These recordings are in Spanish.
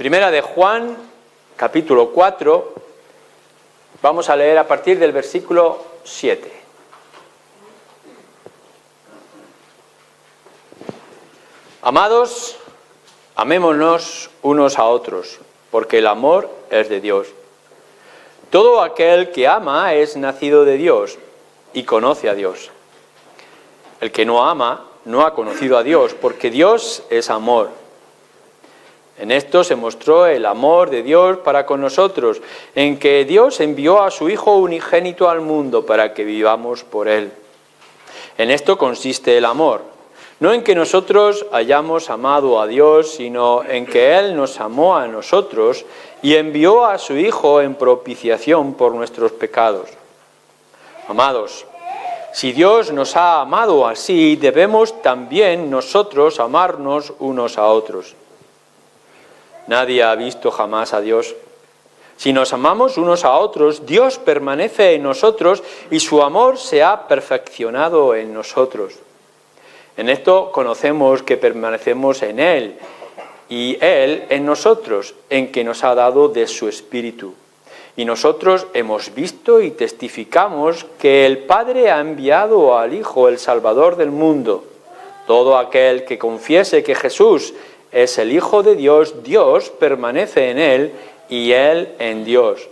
Primera de Juan, capítulo 4, vamos a leer a partir del versículo 7. Amados, amémonos unos a otros, porque el amor es de Dios. Todo aquel que ama es nacido de Dios y conoce a Dios. El que no ama no ha conocido a Dios, porque Dios es amor. En esto se mostró el amor de Dios para con nosotros, en que Dios envió a su Hijo unigénito al mundo para que vivamos por Él. En esto consiste el amor, no en que nosotros hayamos amado a Dios, sino en que Él nos amó a nosotros y envió a su Hijo en propiciación por nuestros pecados. Amados, si Dios nos ha amado así, debemos también nosotros amarnos unos a otros. Nadie ha visto jamás a Dios. Si nos amamos unos a otros, Dios permanece en nosotros y su amor se ha perfeccionado en nosotros. En esto conocemos que permanecemos en Él y Él en nosotros, en que nos ha dado de su Espíritu. Y nosotros hemos visto y testificamos que el Padre ha enviado al Hijo, el Salvador del mundo. Todo aquel que confiese que Jesús es el Hijo de Dios, Dios permanece en Él y Él en Dios.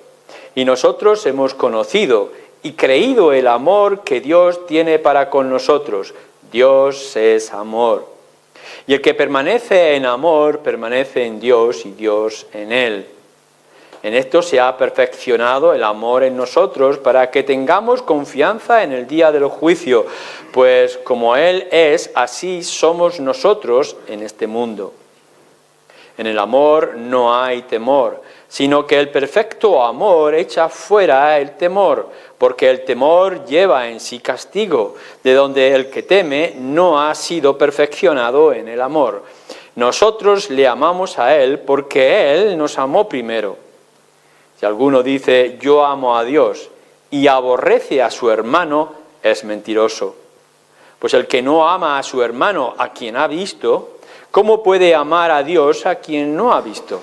Y nosotros hemos conocido y creído el amor que Dios tiene para con nosotros. Dios es amor. Y el que permanece en amor, permanece en Dios y Dios en Él. En esto se ha perfeccionado el amor en nosotros para que tengamos confianza en el día del juicio, pues como Él es, así somos nosotros en este mundo. En el amor no hay temor, sino que el perfecto amor echa fuera el temor, porque el temor lleva en sí castigo, de donde el que teme no ha sido perfeccionado en el amor. Nosotros le amamos a Él porque Él nos amó primero. Si alguno dice, yo amo a Dios, y aborrece a su hermano, es mentiroso. Pues el que no ama a su hermano, a quien ha visto, ¿cómo puede amar a Dios a quien no ha visto?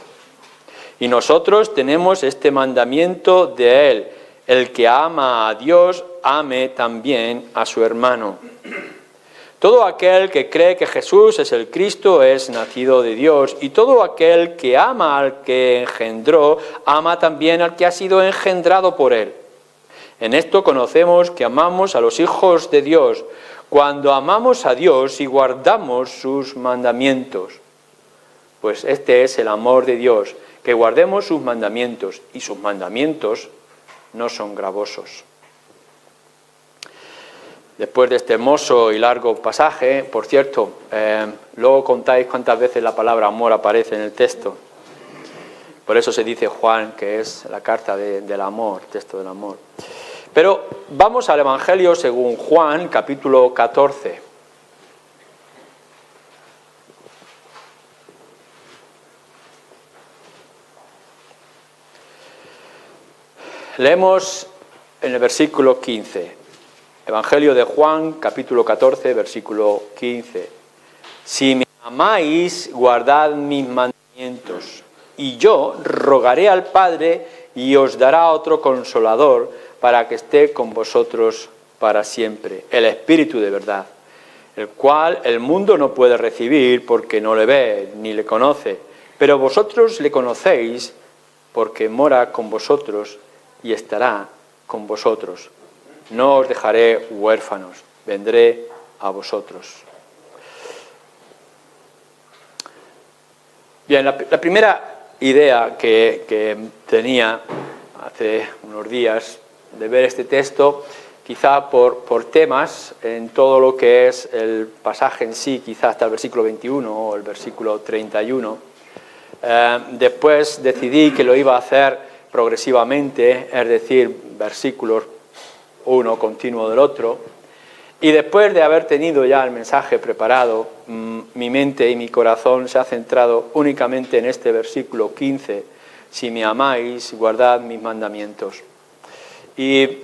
Y nosotros tenemos este mandamiento de Él: el que ama a Dios, ame también a su hermano. Todo aquel que cree que Jesús es el Cristo es nacido de Dios, y todo aquel que ama al que engendró, ama también al que ha sido engendrado por Él. En esto conocemos que amamos a los hijos de Dios, cuando amamos a Dios y guardamos sus mandamientos. Pues este es el amor de Dios, que guardemos sus mandamientos, y sus mandamientos no son gravosos. Después de este hermoso y largo pasaje, por cierto, luego contáis cuántas veces la palabra amor aparece en el texto. Por eso se dice Juan que es la carta del amor, texto del amor. Pero vamos al Evangelio según Juan, capítulo 14. Leemos en el versículo 15. Evangelio de Juan, capítulo 14, versículo 15. Si me amáis, guardad mis mandamientos, y yo rogaré al Padre y os dará otro consolador para que esté con vosotros para siempre, el Espíritu de verdad, el cual el mundo no puede recibir porque no le ve ni le conoce, pero vosotros le conocéis porque mora con vosotros y estará con vosotros. No os dejaré huérfanos, vendré a vosotros. Bien, la primera idea que tenía hace unos días de ver este texto, quizá por temas en todo lo que es el pasaje en sí, quizá hasta el versículo 21 o el versículo 31. Después decidí que lo iba a hacer progresivamente, es decir, versículos uno continuo del otro, y después de haber tenido ya el mensaje preparado, mi mente y mi corazón se ha centrado únicamente en este versículo 15, si me amáis, guardad mis mandamientos. Y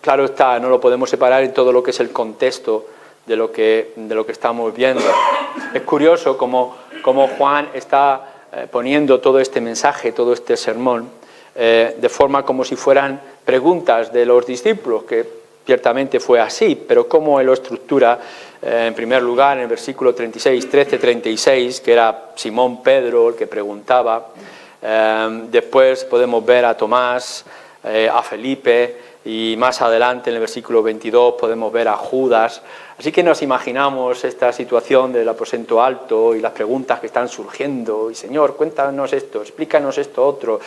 claro está, no lo podemos separar en todo lo que es el contexto de lo que estamos viendo. Es curioso cómo Juan está poniendo todo este mensaje, todo este sermón, de forma como si fueran preguntas de los discípulos, que ciertamente fue así, pero cómo él lo estructura, en primer lugar, en el versículo 36, 13, 36, que era Simón Pedro el que preguntaba. Después podemos ver a Tomás, a Felipe, y más adelante en el versículo 22 podemos ver a Judas. Así que nos imaginamos esta situación del aposento alto y las preguntas que están surgiendo. Y Señor, cuéntanos esto, explícanos esto otro,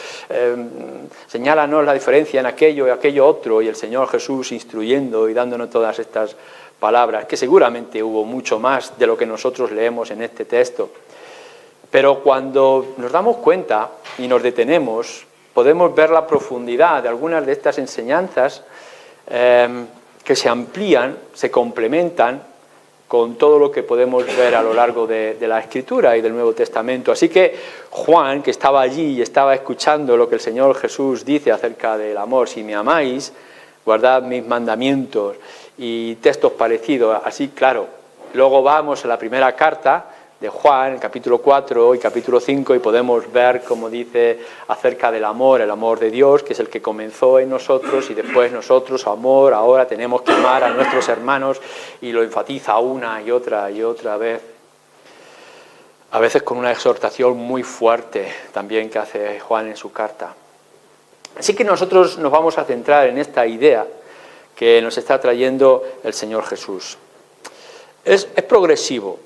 señálanos la diferencia en aquello y aquello otro. Y el Señor Jesús instruyendo y dándonos todas estas palabras, que seguramente hubo mucho más de lo que nosotros leemos en este texto. Pero cuando nos damos cuenta y nos detenemos, podemos ver la profundidad de algunas de estas enseñanzas que se amplían, se complementan con todo lo que podemos ver a lo largo de la Escritura y del Nuevo Testamento. Así que Juan, que estaba allí y estaba escuchando lo que el Señor Jesús dice acerca del amor, si me amáis, guardad mis mandamientos, y textos parecidos, así claro. Luego vamos a la primera carta de Juan, capítulo 4 y capítulo 5, y podemos ver cómo dice acerca del amor, el amor de Dios, que es el que comenzó en nosotros, y después nosotros, amor, ahora tenemos que amar a nuestros hermanos, y lo enfatiza una y otra vez. A veces con una exhortación muy fuerte también que hace Juan en su carta. Así que nosotros nos vamos a centrar en esta idea que nos está trayendo el Señor Jesús. Es progresivo.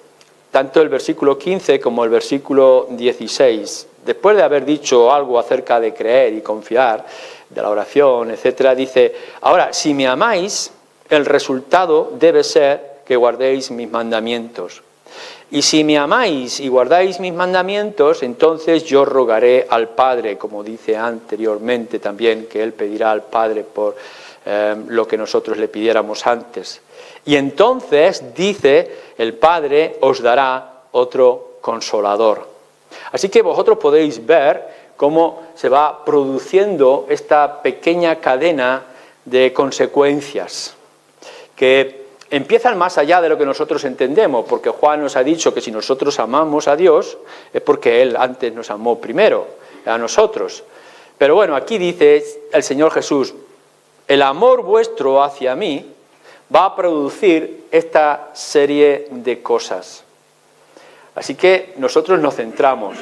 Tanto el versículo 15 como el versículo 16, después de haber dicho algo acerca de creer y confiar, de la oración, etcétera, dice, ahora, si me amáis, el resultado debe ser que guardéis mis mandamientos. Y si me amáis y guardáis mis mandamientos, entonces yo rogaré al Padre, como dice anteriormente también, que Él pedirá al Padre por lo que nosotros le pidiéramos antes. Y entonces, dice, el Padre os dará otro consolador. Así que vosotros podéis ver cómo se va produciendo esta pequeña cadena de consecuencias que empiezan más allá de lo que nosotros entendemos, porque Juan nos ha dicho que si nosotros amamos a Dios es porque Él antes nos amó primero, a nosotros. Pero bueno, aquí dice el Señor Jesús, el amor vuestro hacia mí va a producir esta serie de cosas. Así que nosotros nos centramos.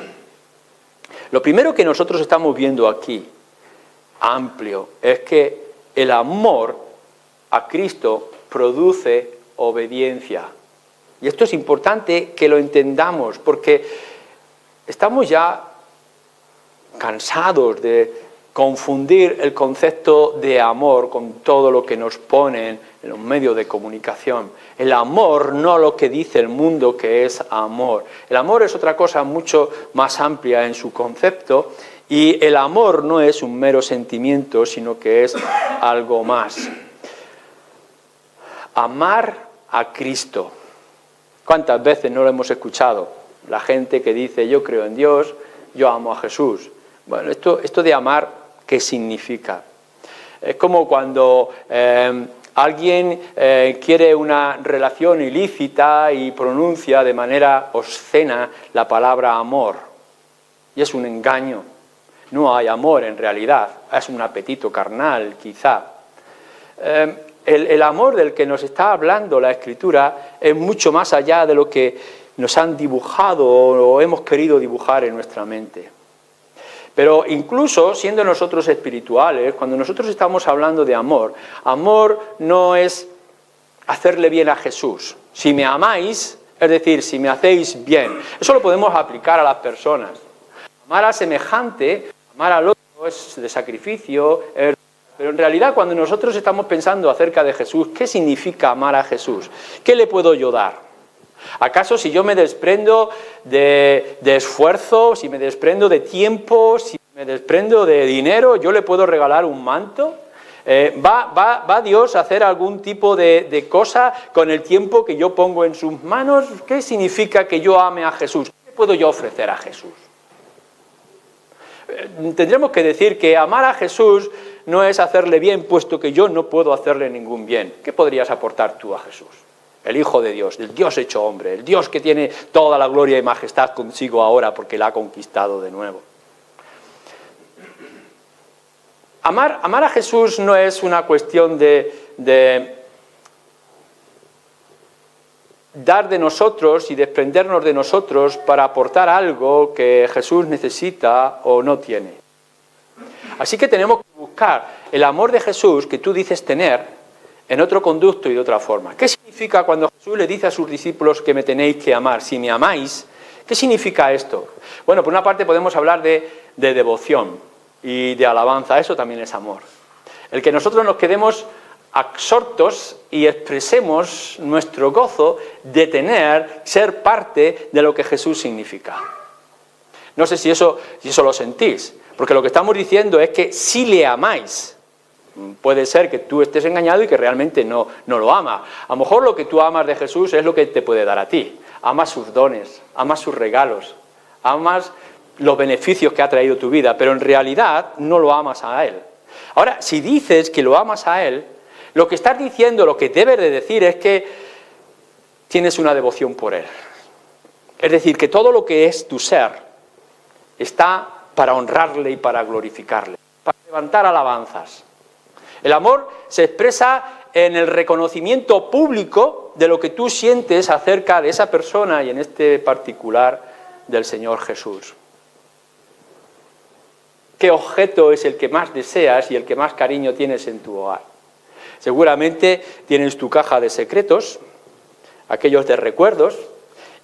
Lo primero que nosotros estamos viendo aquí, amplio, es que el amor a Cristo produce obediencia. Y esto es importante que lo entendamos, porque estamos ya cansados de confundir el concepto de amor con todo lo que nos ponen en los medios de comunicación. El amor, no lo que dice el mundo que es amor. El amor es otra cosa mucho más amplia en su concepto, y el amor no es un mero sentimiento, sino que es algo más. Amar a Cristo. ¿Cuántas veces no lo hemos escuchado? La gente que dice, yo creo en Dios, yo amo a Jesús. Bueno, esto de amar, ¿qué significa? Es como cuando alguien quiere una relación ilícita y pronuncia de manera obscena la palabra amor. Y es un engaño. No hay amor en realidad, es un apetito carnal quizá. El amor del que nos está hablando la Escritura es mucho más allá de lo que nos han dibujado o hemos querido dibujar en nuestra mente. Pero incluso siendo nosotros espirituales, cuando nosotros estamos hablando de amor, amor no es hacerle bien a Jesús. Si me amáis, es decir, si me hacéis bien. Eso lo podemos aplicar a las personas. Amar a semejante, amar al otro es de sacrificio, pero en realidad cuando nosotros estamos pensando acerca de Jesús, ¿qué significa amar a Jesús? ¿Qué le puedo yo dar? ¿Acaso si yo me desprendo de esfuerzo, si me desprendo de tiempo, si me desprendo de dinero, yo le puedo regalar un manto? ¿Va Dios a hacer algún tipo de cosa con el tiempo que yo pongo en sus manos? ¿Qué significa que yo ame a Jesús? ¿Qué puedo yo ofrecer a Jesús? Tendremos que decir que amar a Jesús no es hacerle bien, puesto que yo no puedo hacerle ningún bien. ¿Qué podrías aportar tú a Jesús? el Hijo de Dios, el Dios hecho hombre, el Dios que tiene toda la gloria y majestad consigo ahora porque la ha conquistado de nuevo. Amar a Jesús no es una cuestión de dar de nosotros y desprendernos de nosotros para aportar algo que Jesús necesita o no tiene. Así que tenemos que buscar el amor de Jesús que tú dices tener en otro conducto y de otra forma. ¿Qué significa cuando Jesús le dice a sus discípulos que me tenéis que amar? Si me amáis, ¿qué significa esto? Bueno, por una parte podemos hablar de devoción y de alabanza, eso también es amor. El que nosotros nos quedemos absortos y expresemos nuestro gozo de ser parte de lo que Jesús significa. No sé si eso lo sentís, porque lo que estamos diciendo es que si le amáis, puede ser que tú estés engañado y que realmente no lo amas. A lo mejor lo que tú amas de Jesús es lo que te puede dar a ti. Amas sus dones, amas sus regalos, amas los beneficios que ha traído tu vida, pero en realidad no lo amas a Él. Ahora, si dices que lo amas a Él, lo que estás diciendo, lo que debes de decir es que tienes una devoción por Él. Es decir, que todo lo que es tu ser está para honrarle y para glorificarle, para levantar alabanzas. El amor se expresa en el reconocimiento público de lo que tú sientes acerca de esa persona y en este particular del Señor Jesús. ¿Qué objeto es el que más deseas y el que más cariño tienes en tu hogar? Seguramente tienes tu caja de secretos, aquellos de recuerdos,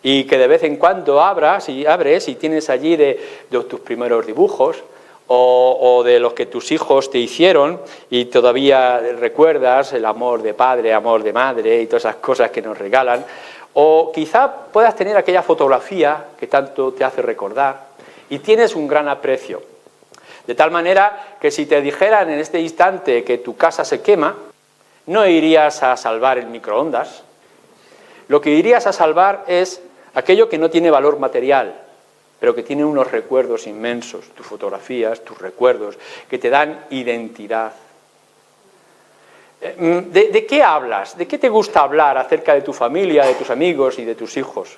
y que de vez en cuando abres y tienes allí de tus primeros dibujos, o de los que tus hijos te hicieron y todavía recuerdas el amor de padre, amor de madre y todas esas cosas que nos regalan. O quizá puedas tener aquella fotografía que tanto te hace recordar y tienes un gran aprecio. De tal manera que si te dijeran en este instante que tu casa se quema, no irías a salvar el microondas. Lo que irías a salvar es aquello que no tiene valor material, pero que tiene unos recuerdos inmensos, tus fotografías, tus recuerdos, que te dan identidad. ¿De qué hablas? ¿De qué te gusta hablar acerca de tu familia, de tus amigos y de tus hijos?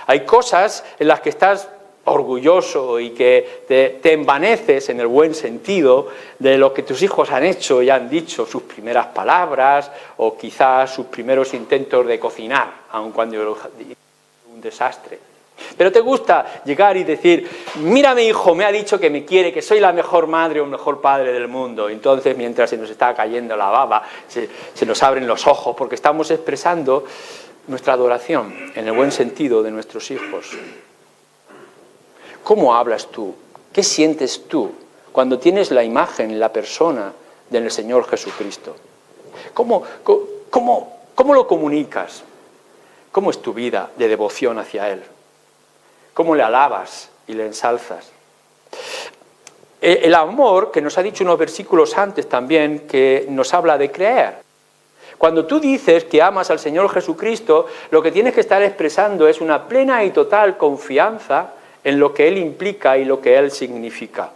Hay cosas en las que estás orgulloso y que te envaneces en el buen sentido de lo que tus hijos han hecho y han dicho, sus primeras palabras o quizás sus primeros intentos de cocinar, aun cuando es un desastre. Pero te gusta llegar y decir, mira mi hijo, me ha dicho que me quiere, que soy la mejor madre o mejor padre del mundo. Entonces, mientras se nos está cayendo la baba, se nos abren los ojos porque estamos expresando nuestra adoración en el buen sentido de nuestros hijos. ¿Cómo hablas tú? ¿Qué sientes tú cuando tienes la imagen, la persona del Señor Jesucristo? ¿Cómo lo comunicas? ¿Cómo es tu vida de devoción hacia Él? ¿Cómo le alabas y le ensalzas? El amor, que nos ha dicho unos versículos antes también, que nos habla de creer. Cuando tú dices que amas al Señor Jesucristo, lo que tienes que estar expresando es una plena y total confianza en lo que Él implica y lo que Él significa.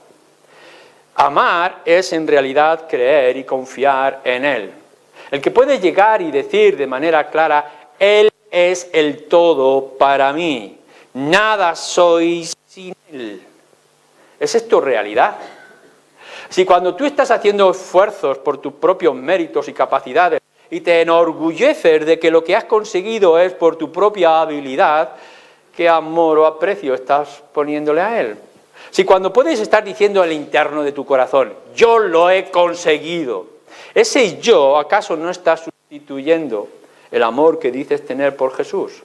Amar es en realidad creer y confiar en Él. El que puede llegar y decir de manera clara, Él es el todo para mí, nada soy sin Él. ¿Es esto realidad? Si cuando tú estás haciendo esfuerzos por tus propios méritos y capacidades y te enorgulleces de que lo que has conseguido es por tu propia habilidad, ¿qué amor o aprecio estás poniéndole a Él? Si cuando puedes estar diciendo al interno de tu corazón, yo lo he conseguido, ese yo, ¿acaso no está sustituyendo el amor que dices tener por Jesús?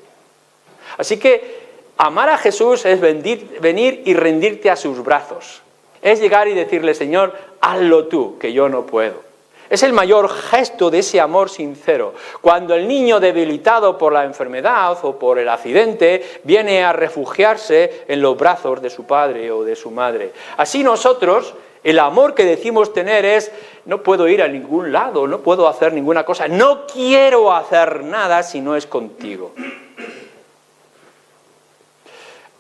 Así que amar a Jesús es venir y rendirte a sus brazos. Es llegar y decirle, Señor, hazlo tú, que yo no puedo. Es el mayor gesto de ese amor sincero. Cuando el niño debilitado por la enfermedad o por el accidente viene a refugiarse en los brazos de su padre o de su madre. Así nosotros, el amor que decimos tener es, no puedo ir a ningún lado, no puedo hacer ninguna cosa, no quiero hacer nada si no es contigo.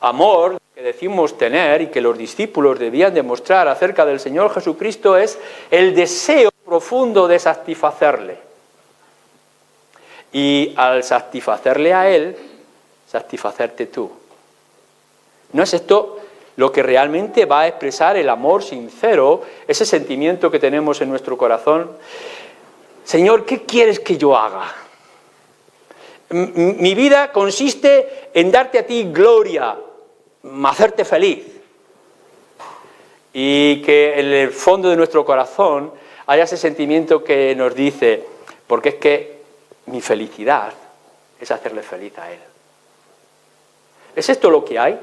Amor que decimos tener y que los discípulos debían demostrar acerca del Señor Jesucristo es el deseo profundo de satisfacerle. y al satisfacerle a Él, satisfacerte tú. ¿No es esto lo que realmente va a expresar el amor sincero, ese sentimiento que tenemos en nuestro corazón? Señor, ¿qué quieres que yo haga? Mi vida consiste en darte a ti gloria, hacerte feliz. Y que en el fondo de nuestro corazón haya ese sentimiento que nos dice, porque es que mi felicidad es hacerle feliz a Él. ¿Es esto lo que hay?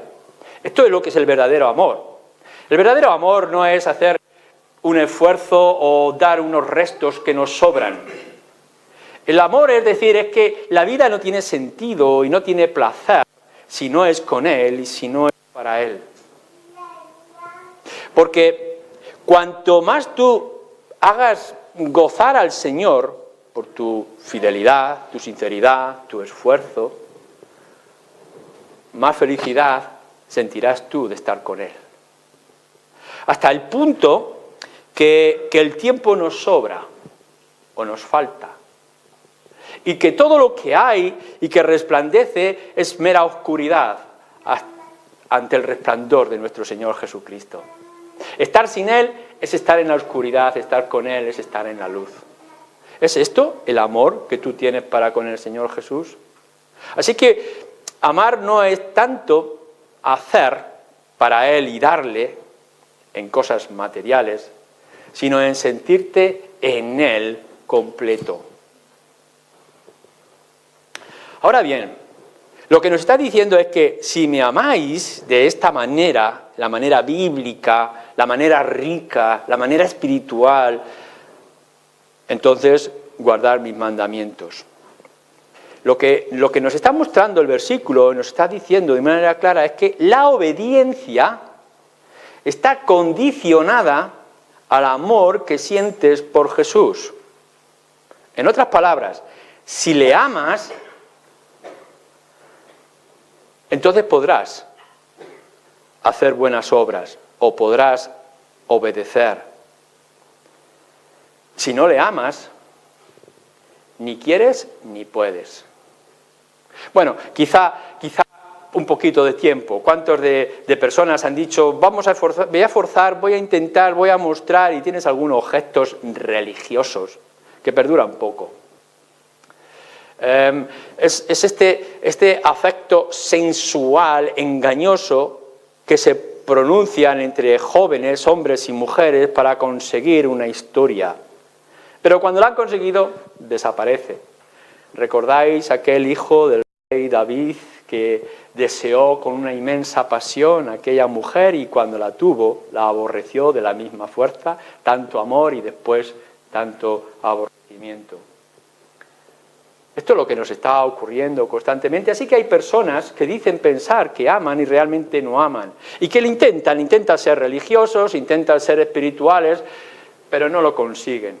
Esto es lo que es el verdadero amor. El verdadero amor no es hacer un esfuerzo o dar unos restos que nos sobran. El amor es decir, es que la vida no tiene sentido y no tiene placer si no es con Él y si no es para Él. Porque cuanto más tú hagas gozar al Señor por tu fidelidad, tu sinceridad, tu esfuerzo, más felicidad sentirás tú de estar con Él. Hasta el punto que el tiempo nos sobra o nos falta. Y que todo lo que hay y que resplandece es mera oscuridad ante el resplandor de nuestro Señor Jesucristo. Estar sin Él es estar en la oscuridad, estar con Él es estar en la luz. ¿Es esto el amor que tú tienes para con el Señor Jesús? Así que amar no es tanto hacer para Él y darle en cosas materiales, sino en sentirte en Él completo. Ahora bien, lo que nos está diciendo es que si me amáis de esta manera, la manera bíblica, la manera rica, la manera espiritual, entonces guardar mis mandamientos. Lo que nos está mostrando el versículo, nos está diciendo de manera clara, es que la obediencia está condicionada al amor que sientes por Jesús. En otras palabras, si le amas, entonces podrás hacer buenas obras o podrás obedecer. Si no le amas, ni quieres ni puedes. Bueno, quizá un poquito de tiempo. ¿Cuántos de personas han dicho, voy a forzar, voy a intentar, voy a mostrar, y tienes algunos gestos religiosos que perduran poco? Es este afecto sensual, engañoso, que se pronuncian entre jóvenes, hombres y mujeres, para conseguir una historia. Pero cuando la han conseguido, desaparece. ¿Recordáis aquel hijo del rey David que deseó con una inmensa pasión a aquella mujer y cuando la tuvo, la aborreció de la misma fuerza? Tanto amor y después tanto aborrecimiento. Esto es lo que nos está ocurriendo constantemente, así que hay personas que dicen pensar que aman y realmente no aman, y que intentan ser religiosos, intentan ser espirituales, pero no lo consiguen,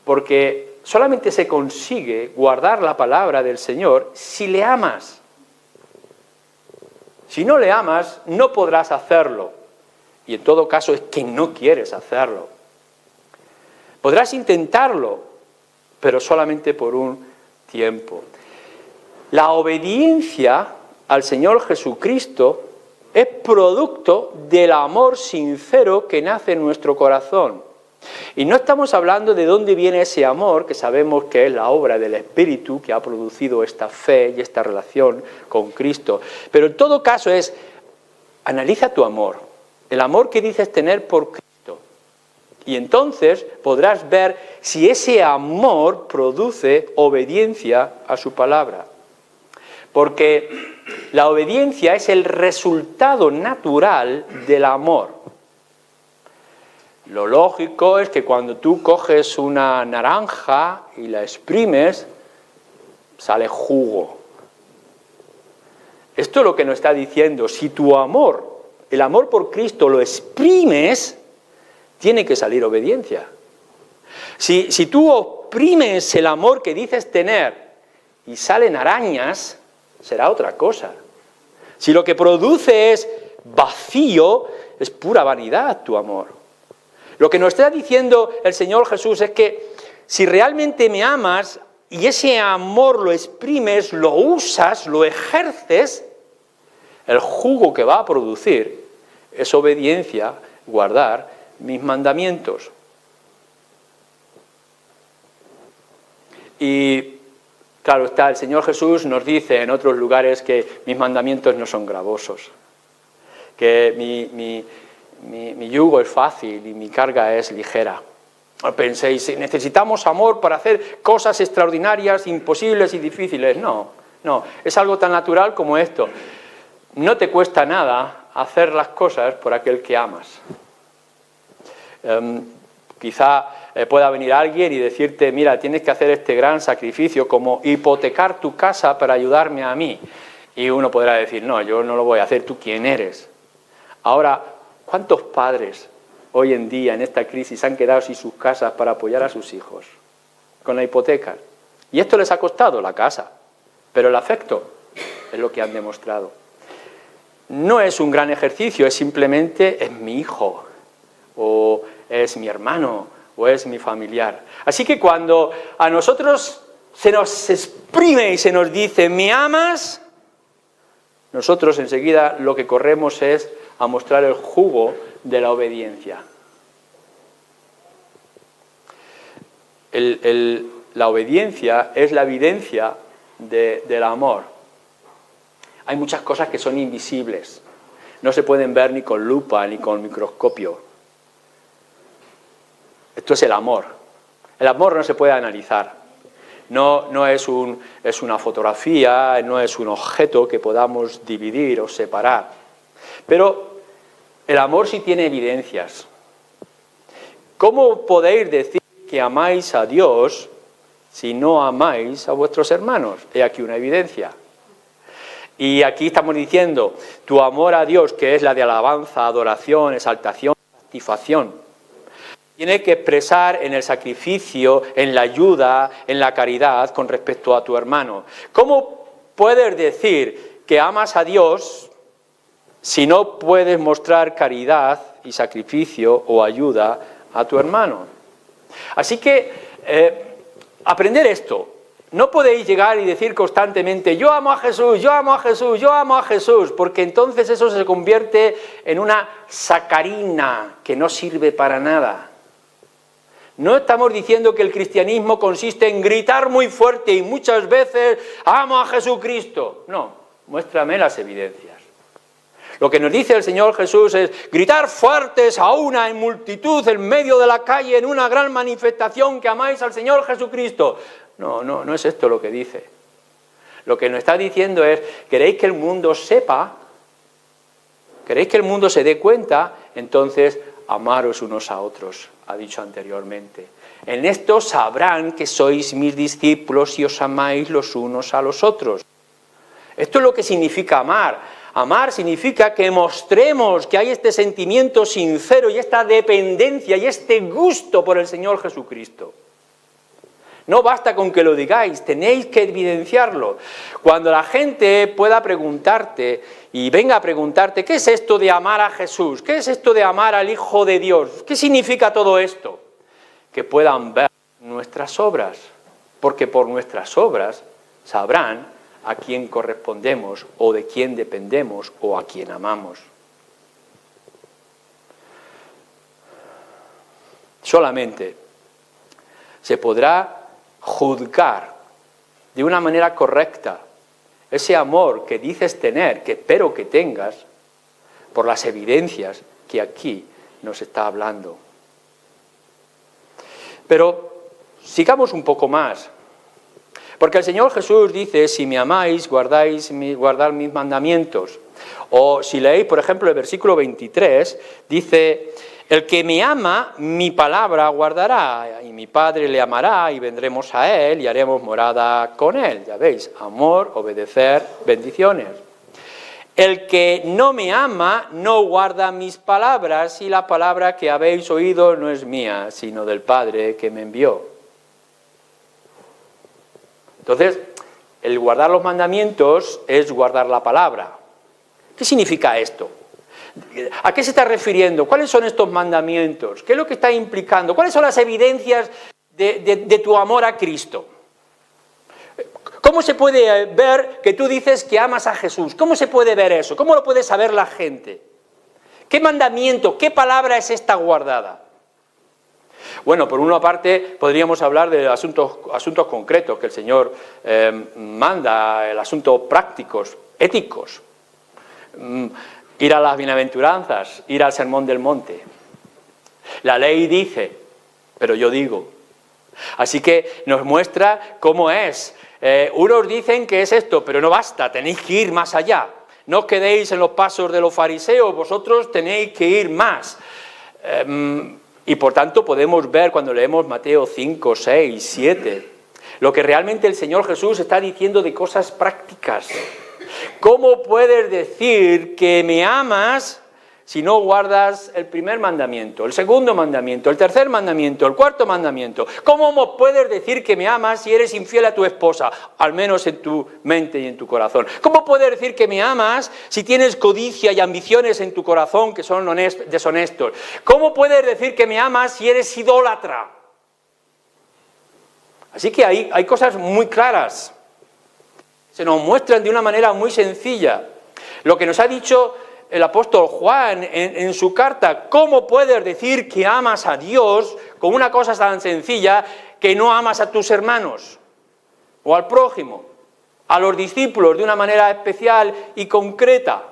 porque solamente se consigue guardar la palabra del Señor si le amas. Si no le amas, no podrás hacerlo, y en todo caso es que no quieres hacerlo. Podrás intentarlo, pero solamente por un tiempo. La obediencia al Señor Jesucristo es producto del amor sincero que nace en nuestro corazón. Y no estamos hablando de dónde viene ese amor, que sabemos que es la obra del Espíritu que ha producido esta fe y esta relación con Cristo. Pero en todo caso analiza tu amor, el amor que dices tener por Cristo. Y entonces podrás ver si ese amor produce obediencia a su palabra. Porque la obediencia es el resultado natural del amor. Lo lógico es que cuando tú coges una naranja y la exprimes, sale jugo. Esto es lo que nos está diciendo. Si tu amor, el amor por Cristo, lo exprimes, tiene que salir obediencia. Si tú oprimes el amor que dices tener y salen arañas, será otra cosa. Si lo que produce es vacío, es pura vanidad tu amor. Lo que nos está diciendo el Señor Jesús es que si realmente me amas, y ese amor lo exprimes, lo usas, lo ejerces, el jugo que va a producir es obediencia, guardar mis mandamientos. Y claro está, el Señor Jesús nos dice en otros lugares que mis mandamientos no son gravosos, que mi yugo es fácil y mi carga es ligera. No penséis, necesitamos amor para hacer cosas extraordinarias, imposibles y difíciles. No, es algo tan natural como esto. No te cuesta nada hacer las cosas por aquel que amas. Quizá pueda venir alguien y decirte, mira, tienes que hacer este gran sacrificio como hipotecar tu casa para ayudarme a mí. Y uno podrá decir, no, yo no lo voy a hacer, ¿tú quién eres? Ahora, ¿cuántos padres hoy en día en esta crisis han quedado sin sus casas para apoyar a sus hijos con la hipoteca? Y esto les ha costado la casa, pero el afecto es lo que han demostrado. No es un gran ejercicio, es simplemente es mi hijo, o es mi hermano, o es mi familiar. Así que cuando a nosotros se nos exprime y se nos dice, ¿me amas?, nosotros enseguida lo que corremos es a mostrar el jugo de la obediencia. La obediencia es la evidencia del amor. Hay muchas cosas que son invisibles, no se pueden ver ni con lupa ni con microscopio. Esto es el amor. El amor no se puede analizar. No es una fotografía, no es un objeto que podamos dividir o separar. Pero el amor sí tiene evidencias. ¿Cómo podéis decir que amáis a Dios si no amáis a vuestros hermanos? He aquí una evidencia. Y aquí estamos diciendo, tu amor a Dios, que es la de alabanza, adoración, exaltación, satisfacción, tiene que expresar en el sacrificio, en la ayuda, en la caridad con respecto a tu hermano. ¿Cómo puedes decir que amas a Dios si no puedes mostrar caridad y sacrificio o ayuda a tu hermano? Así que aprender esto. No podéis llegar y decir constantemente, yo amo a Jesús, yo amo a Jesús, yo amo a Jesús, porque entonces eso se convierte en una sacarina que no sirve para nada. No estamos diciendo que el cristianismo consiste en gritar muy fuerte y muchas veces, amo a Jesucristo. No, muéstrame las evidencias. Lo que nos dice el Señor Jesús es gritar fuertes a una en multitud en medio de la calle en una gran manifestación que amáis al Señor Jesucristo. No es esto lo que dice. Lo que nos está diciendo es, ¿queréis que el mundo sepa? ¿Queréis que el mundo se dé cuenta? Entonces, amaros unos a otros, ha dicho anteriormente. En esto sabrán que sois mis discípulos si os amáis los unos a los otros. Esto es lo que significa amar. Amar significa que mostremos que hay este sentimiento sincero y esta dependencia y este gusto por el Señor Jesucristo. No basta con que lo digáis, tenéis que evidenciarlo. Cuando la gente pueda preguntarte y venga a preguntarte, ¿qué es esto de amar a Jesús? ¿Qué es esto de amar al Hijo de Dios? ¿Qué significa todo esto? Que puedan ver nuestras obras, porque por nuestras obras sabrán a quién correspondemos o de quién dependemos o a quién amamos. Solamente se podrá juzgar de una manera correcta ese amor que dices tener, que espero que tengas, por las evidencias que aquí nos está hablando. Pero sigamos un poco más, porque el Señor Jesús dice, si me amáis, guardad mis mandamientos. O si leéis, por ejemplo, el versículo 23, dice, el que me ama, mi palabra guardará, y mi Padre le amará, y vendremos a él, y haremos morada con él. Ya veis, amor, obedecer, bendiciones. El que no me ama, no guarda mis palabras, y la palabra que habéis oído no es mía, sino del Padre que me envió. Entonces, el guardar los mandamientos es guardar la palabra. ¿Qué significa esto? ¿A qué se está refiriendo? ¿Cuáles son estos mandamientos? ¿Qué es lo que está implicando? ¿Cuáles son las evidencias de tu amor a Cristo? ¿Cómo se puede ver que tú dices que amas a Jesús? ¿Cómo se puede ver eso? ¿Cómo lo puede saber la gente? ¿Qué mandamiento, qué palabra es esta guardada? Bueno, por una parte podríamos hablar de asuntos concretos que el Señor manda, el asunto prácticos, éticos. Ir a las bienaventuranzas, ir al sermón del monte. La ley dice, pero yo digo. Así que nos muestra cómo es. Unos dicen que es esto, pero no basta, tenéis que ir más allá. No os quedéis en los pasos de los fariseos, vosotros tenéis que ir más. Y por tanto podemos ver cuando leemos Mateo 5, 6, 7, lo que realmente el Señor Jesús está diciendo de cosas prácticas. ¿Cómo puedes decir que me amas si no guardas el primer mandamiento, el segundo mandamiento, el tercer mandamiento, el cuarto mandamiento? ¿Cómo puedes decir que me amas si eres infiel a tu esposa, al menos en tu mente y en tu corazón? ¿Cómo puedes decir que me amas si tienes codicia y ambiciones en tu corazón que son deshonestos? ¿Cómo puedes decir que me amas si eres idólatra? Así que hay cosas muy claras. Se nos muestran de una manera muy sencilla. Lo que nos ha dicho el apóstol Juan en su carta, ¿cómo puedes decir que amas a Dios con una cosa tan sencilla que no amas a tus hermanos o al prójimo, a los discípulos de una manera especial y concreta?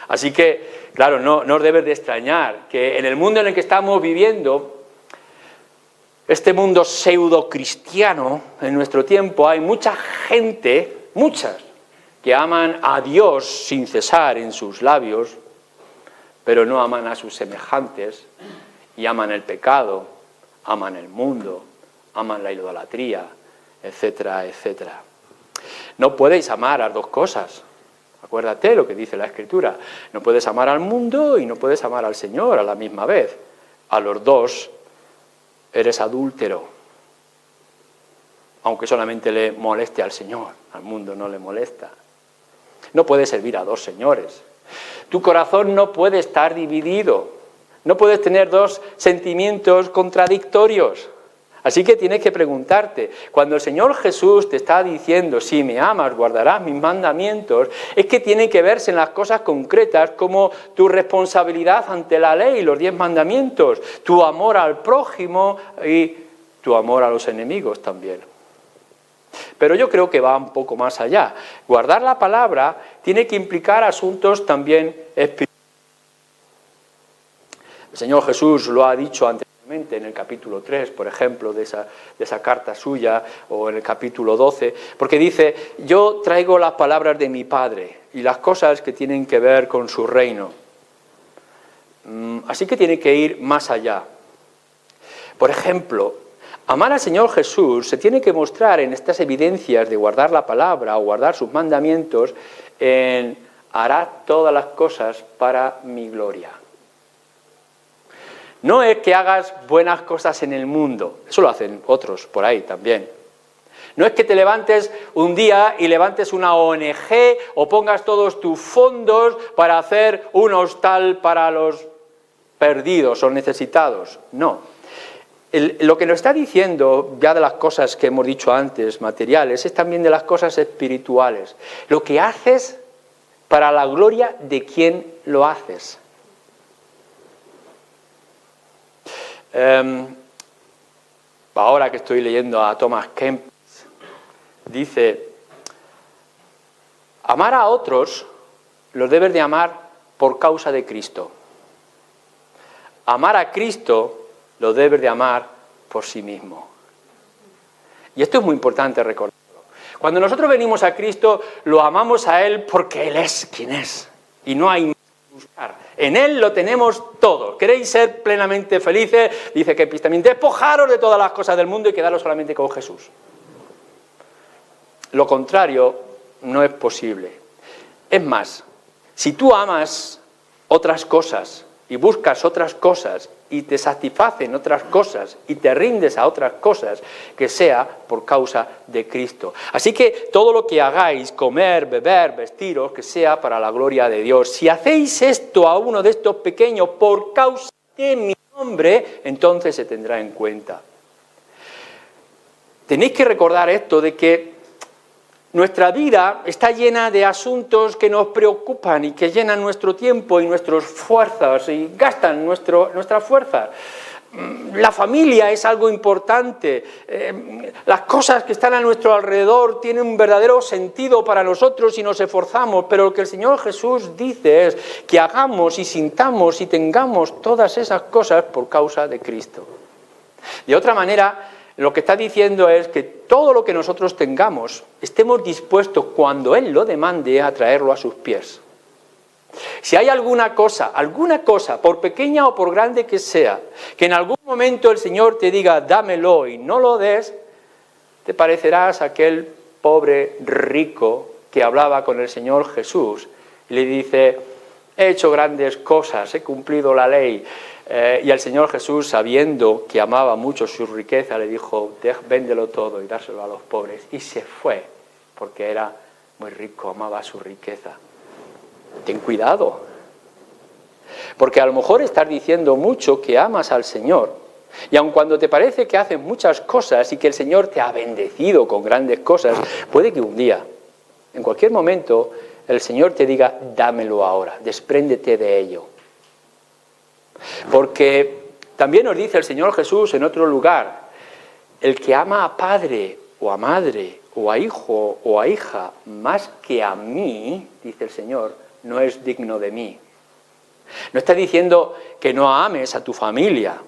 Así que, claro, no os debes de extrañar que en el mundo en el que estamos viviendo, este mundo pseudo-cristiano, en nuestro tiempo, hay mucha gente, muchas, que aman a Dios sin cesar en sus labios, pero no aman a sus semejantes, y aman el pecado, aman el mundo, aman la idolatría, etcétera, etcétera. No podéis amar a dos cosas. Acuérdate lo que dice la Escritura. No puedes amar al mundo y no puedes amar al Señor a la misma vez. A los dos eres adúltero, aunque solamente le moleste al Señor, al mundo no le molesta. No puedes servir a dos señores. Tu corazón no puede estar dividido, no puedes tener dos sentimientos contradictorios. Así que tienes que preguntarte, cuando el Señor Jesús te está diciendo, si me amas, guardarás mis mandamientos, es que tiene que verse en las cosas concretas como tu responsabilidad ante la ley, los 10 mandamientos, tu amor al prójimo y tu amor a los enemigos también. Pero yo creo que va un poco más allá. Guardar la palabra tiene que implicar asuntos también espirituales. El Señor Jesús lo ha dicho anteriormente en el capítulo 3, por ejemplo, de esa carta suya, o en el capítulo 12, porque dice, yo traigo las palabras de mi Padre y las cosas que tienen que ver con su reino. Así que tiene que ir más allá. Por ejemplo, amar al Señor Jesús se tiene que mostrar en estas evidencias de guardar la palabra o guardar sus mandamientos en hará todas las cosas para mi gloria. No es que hagas buenas cosas en el mundo, eso lo hacen otros por ahí también. No es que te levantes un día y levantes una ONG o pongas todos tus fondos para hacer un hostal para los perdidos o necesitados, no. Lo que nos está diciendo, ya de las cosas que hemos dicho antes, materiales, es también de las cosas espirituales. Lo que haces para la gloria de quien lo haces. Ahora que estoy leyendo a Thomas Kempis, dice, amar a otros los debes de amar por causa de Cristo. Amar a Cristo lo debes de amar por sí mismo. Y esto es muy importante recordarlo. Cuando nosotros venimos a Cristo, lo amamos a Él porque Él es quien es. Y no hay más que buscar. En Él lo tenemos todo. ¿Queréis ser plenamente felices? Dice Kempis también, despojaros de todas las cosas del mundo y quedaros solamente con Jesús. Lo contrario no es posible. Es más, si tú amas otras cosas y buscas otras cosas y te satisfacen otras cosas y te rindes a otras cosas, que sea por causa de Cristo. Así que todo lo que hagáis, comer, beber, vestiros, que sea para la gloria de Dios. Si hacéis esto a uno de estos pequeños por causa de mi nombre, entonces se tendrá en cuenta. tenéis que recordar esto de que nuestra vida está llena de asuntos que nos preocupan y que llenan nuestro tiempo y nuestras fuerzas y gastan nuestras fuerzas. La familia es algo importante, las cosas que están a nuestro alrededor tienen un verdadero sentido para nosotros y nos esforzamos, pero lo que el Señor Jesús dice es que hagamos y sintamos y tengamos todas esas cosas por causa de Cristo. De otra manera, lo que está diciendo es que todo lo que nosotros tengamos, estemos dispuestos cuando Él lo demande a traerlo a sus pies. Si hay alguna cosa, por pequeña o por grande que sea, que en algún momento el Señor te diga, dámelo y no lo des, te parecerás a aquel pobre rico que hablaba con el Señor Jesús y le dice, he hecho grandes cosas, he cumplido la ley. Y el Señor Jesús, sabiendo que amaba mucho su riqueza, le dijo, véndelo todo y dárselo a los pobres. Y se fue, porque era muy rico, amaba su riqueza. Ten cuidado, porque a lo mejor estás diciendo mucho que amas al Señor, y aun cuando te parece que haces muchas cosas y que el Señor te ha bendecido con grandes cosas, puede que un día, en cualquier momento, el Señor te diga, dámelo ahora, despréndete de ello. Porque también nos dice el Señor Jesús en otro lugar, el que ama a padre o a madre o a hijo o a hija más que a mí, dice el Señor, no es digno de mí. No está diciendo que no ames a tu familia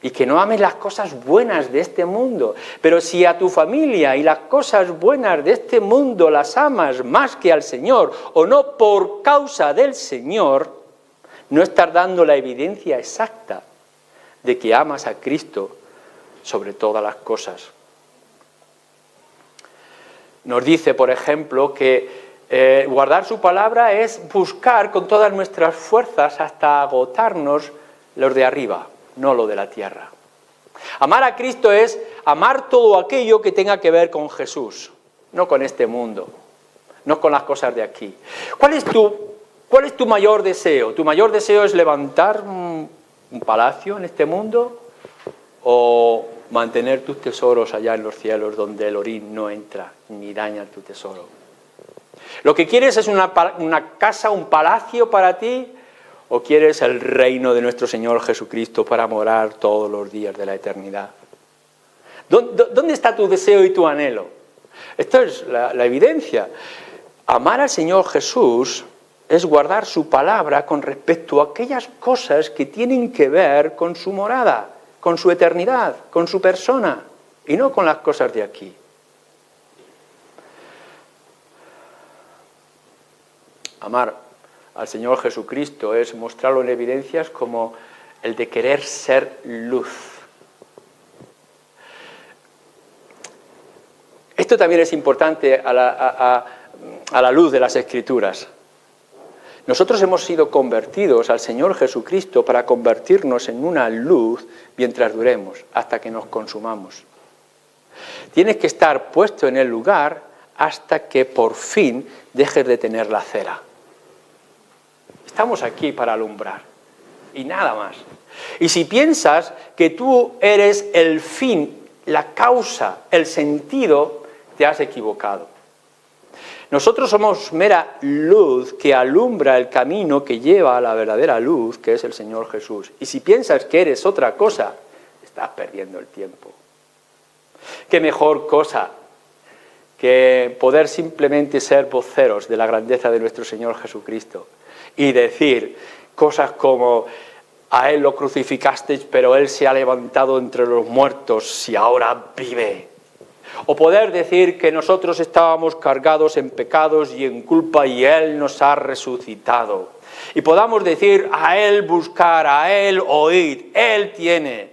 y que no ames las cosas buenas de este mundo, pero si a tu familia y las cosas buenas de este mundo las amas más que al Señor o no por causa del Señor, no estás dando la evidencia exacta de que amas a Cristo sobre todas las cosas. Nos dice, por ejemplo, que guardar su palabra es buscar con todas nuestras fuerzas hasta agotarnos los de arriba, no lo de la tierra. Amar a Cristo es amar todo aquello que tenga que ver con Jesús, no con este mundo, no con las cosas de aquí. ¿Cuál es tu mayor deseo? ¿Tu mayor deseo es levantar un palacio en este mundo o mantener tus tesoros allá en los cielos donde el orín no entra ni daña tu tesoro? ¿Lo que quieres es una casa, un palacio para ti? ¿O quieres el reino de nuestro Señor Jesucristo para morar todos los días de la eternidad? ¿Dónde está tu deseo y tu anhelo? Esto es la evidencia. Amar al Señor Jesús es guardar su palabra con respecto a aquellas cosas que tienen que ver con su morada, con su eternidad, con su persona, y no con las cosas de aquí. Amar al Señor Jesucristo es mostrarlo en evidencias como el de querer ser luz. Esto también es importante a la luz de las Escrituras. Nosotros hemos sido convertidos al Señor Jesucristo para convertirnos en una luz mientras duremos, hasta que nos consumamos. Tienes que estar puesto en el lugar hasta que por fin dejes de tener la cera. Estamos aquí para alumbrar y nada más. Y si piensas que tú eres el fin, la causa, el sentido, te has equivocado. Nosotros somos mera luz que alumbra el camino que lleva a la verdadera luz, que es el Señor Jesús. Y si piensas que eres otra cosa, estás perdiendo el tiempo. ¿Qué mejor cosa que poder simplemente ser voceros de la grandeza de nuestro Señor Jesucristo y decir cosas como, a Él lo crucificasteis, pero Él se ha levantado entre los muertos y ahora vive? O poder decir que nosotros estábamos cargados en pecados y en culpa y Él nos ha resucitado. Y podamos decir, a Él buscar, a Él oír, Él tiene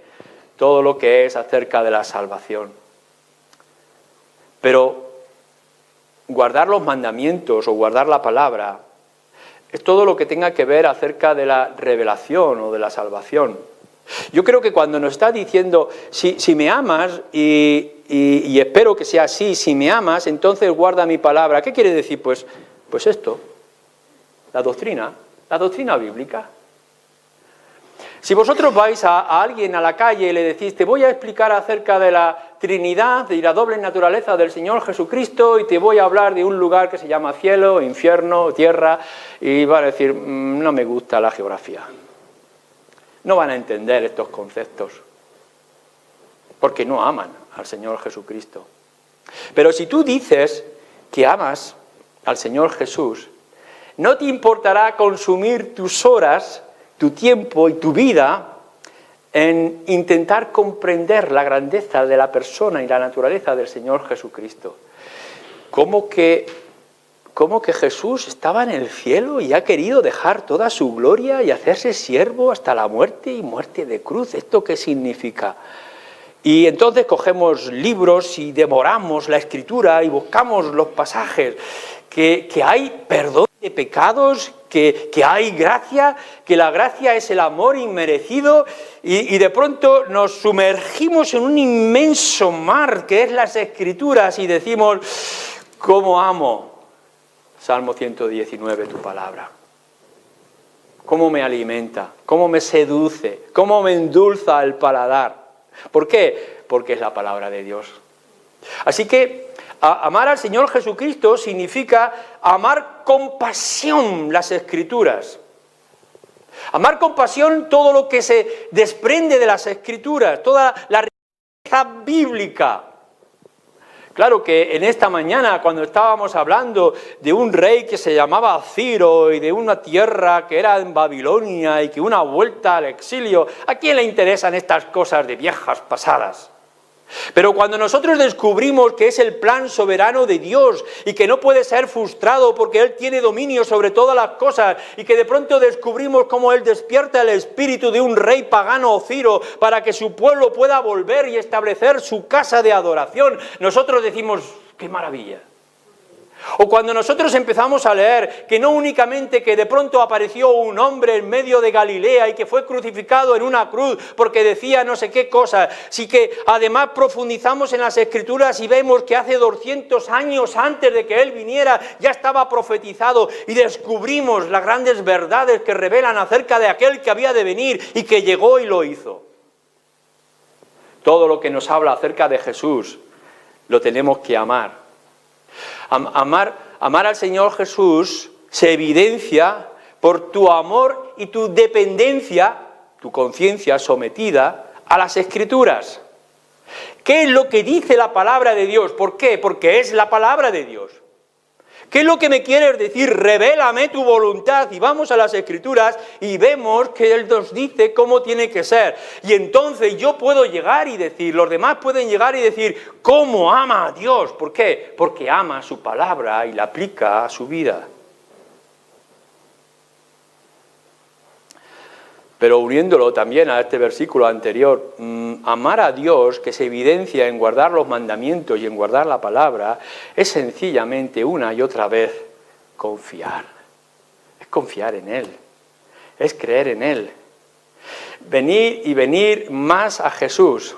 todo lo que es acerca de la salvación. Pero guardar los mandamientos o guardar la palabra es todo lo que tenga que ver acerca de la revelación o de la salvación. Yo creo que cuando nos está diciendo, si me amas, y espero que sea así, si me amas, entonces guarda mi palabra. ¿Qué quiere decir? Pues esto, la doctrina bíblica. Si vosotros vais a alguien a la calle y le decís, te voy a explicar acerca de la Trinidad y la doble naturaleza del Señor Jesucristo y te voy a hablar de un lugar que se llama cielo, infierno, tierra, y van a decir, no me gusta la geografía. No van a entender estos conceptos, porque no aman al Señor Jesucristo. Pero si tú dices que amas al Señor Jesús, no te importará consumir tus horas, tu tiempo y tu vida en intentar comprender la grandeza de la persona y la naturaleza del Señor Jesucristo. ¿Cómo que Jesús estaba en el cielo y ha querido dejar toda su gloria y hacerse siervo hasta la muerte y muerte de cruz? ¿Esto qué significa? Y entonces cogemos libros y devoramos la Escritura y buscamos los pasajes, que hay perdón de pecados, que hay gracia, que la gracia es el amor inmerecido, y de pronto nos sumergimos en un inmenso mar que es las Escrituras y decimos, ¿cómo amo, Salmo 119, tu palabra? ¿Cómo me alimenta? ¿Cómo me seduce? ¿Cómo me endulza el paladar? ¿Por qué? Porque es la palabra de Dios. Así que amar al Señor Jesucristo significa amar con pasión las Escrituras. Amar con pasión todo lo que se desprende de las Escrituras, toda la riqueza bíblica. Claro que en esta mañana, cuando estábamos hablando de un rey que se llamaba Ciro y de una tierra que era en Babilonia y que una vuelta al exilio, ¿a quién le interesan estas cosas de viejas pasadas? Pero cuando nosotros descubrimos que es el plan soberano de Dios y que no puede ser frustrado porque Él tiene dominio sobre todas las cosas, y que de pronto descubrimos cómo Él despierta el espíritu de un rey pagano, Ciro, para que su pueblo pueda volver y establecer su casa de adoración, nosotros decimos, ¡qué maravilla! O cuando nosotros empezamos a leer que no únicamente que de pronto apareció un hombre en medio de Galilea y que fue crucificado en una cruz porque decía no sé qué cosa, sí que además profundizamos en las Escrituras y vemos que hace 200 años antes de que Él viniera ya estaba profetizado, y descubrimos las grandes verdades que revelan acerca de aquel que había de venir y que llegó y lo hizo. Todo lo que nos habla acerca de Jesús lo tenemos que amar. Amar al Señor Jesús se evidencia por tu amor y tu dependencia, tu conciencia sometida a las Escrituras. ¿Qué es lo que dice la palabra de Dios? ¿Por qué? Porque es la palabra de Dios. ¿Qué es lo que me quieres decir? Revélame tu voluntad. Y vamos a las Escrituras y vemos que Él nos dice cómo tiene que ser. Y entonces yo puedo llegar y decir, los demás pueden llegar y decir, ¿cómo ama a Dios? ¿Por qué? Porque ama su palabra y la aplica a su vida. Pero uniéndolo también a este versículo anterior, amar a Dios, que se evidencia en guardar los mandamientos y en guardar la palabra, es sencillamente una y otra vez confiar. Es confiar en Él, es creer en Él. Venir más a Jesús.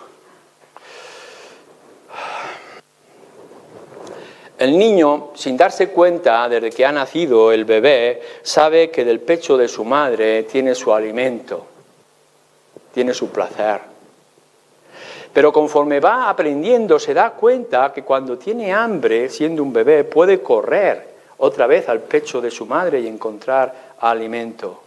El niño, sin darse cuenta, desde que ha nacido el bebé, sabe que del pecho de su madre tiene su alimento, tiene su placer. Pero conforme va aprendiendo, se da cuenta que cuando tiene hambre, siendo un bebé, puede correr otra vez al pecho de su madre y encontrar alimento.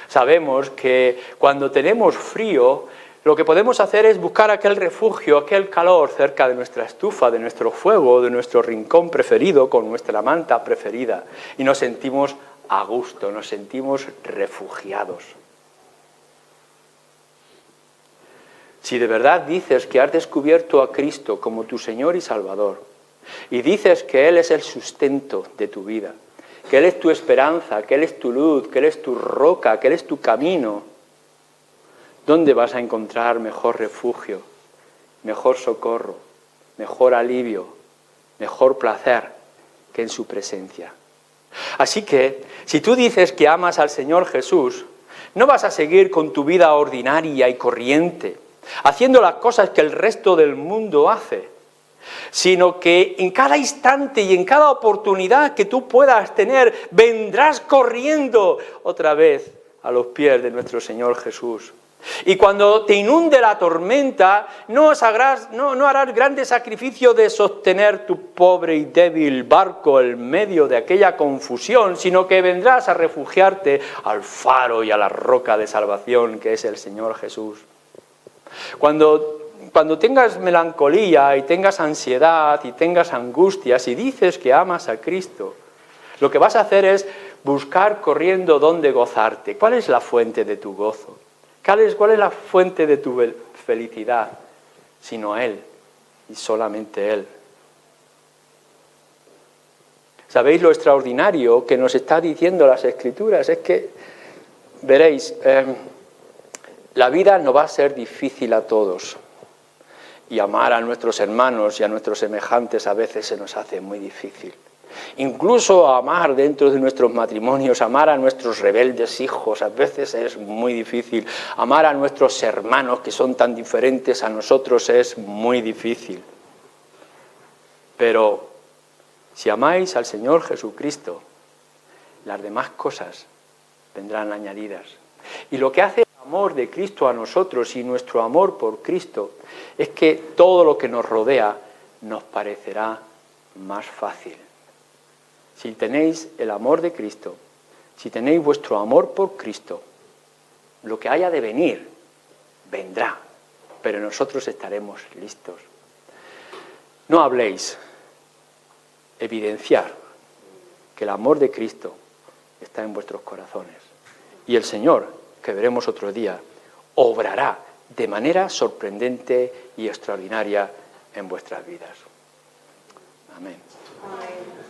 Sabemos que cuando tenemos frío, lo que podemos hacer es buscar aquel refugio, aquel calor cerca de nuestra estufa, de nuestro fuego, de nuestro rincón preferido, con nuestra manta preferida. Y nos sentimos a gusto, nos sentimos refugiados. Si de verdad dices que has descubierto a Cristo como tu Señor y Salvador, y dices que Él es el sustento de tu vida, que Él es tu esperanza, que Él es tu luz, que Él es tu roca, que Él es tu camino, ¿dónde vas a encontrar mejor refugio, mejor socorro, mejor alivio, mejor placer que en su presencia? Así que, si tú dices que amas al Señor Jesús, no vas a seguir con tu vida ordinaria y corriente, haciendo las cosas que el resto del mundo hace, sino que en cada instante y en cada oportunidad que tú puedas tener, vendrás corriendo otra vez a los pies de nuestro Señor Jesús. Y cuando te inunde la tormenta, no harás grande sacrificio de sostener tu pobre y débil barco en medio de aquella confusión, sino que vendrás a refugiarte al faro y a la roca de salvación que es el Señor Jesús. Cuando tengas melancolía y tengas ansiedad y tengas angustias y dices que amas a Cristo, lo que vas a hacer es buscar corriendo dónde gozarte. ¿Cuál es la fuente de tu gozo? ¿Cuál es la fuente de tu felicidad? Sino Él, y solamente Él. ¿Sabéis lo extraordinario que nos está diciendo las Escrituras? Es que, veréis, la vida no va a ser difícil a todos. Y amar a nuestros hermanos y a nuestros semejantes a veces se nos hace muy difícil. Incluso amar dentro de nuestros matrimonios, amar a nuestros rebeldes hijos, a veces es muy difícil. Amar a nuestros hermanos que son tan diferentes a nosotros es muy difícil. Pero si amáis al Señor Jesucristo, las demás cosas vendrán añadidas. Y lo que hace el amor de Cristo a nosotros y nuestro amor por Cristo es que todo lo que nos rodea nos parecerá más fácil. Si tenéis el amor de Cristo, si tenéis vuestro amor por Cristo, lo que haya de venir, vendrá, pero nosotros estaremos listos. No habléis, evidenciar que el amor de Cristo está en vuestros corazones. Y el Señor, que veremos otro día, obrará de manera sorprendente y extraordinaria en vuestras vidas. Amén. Amén.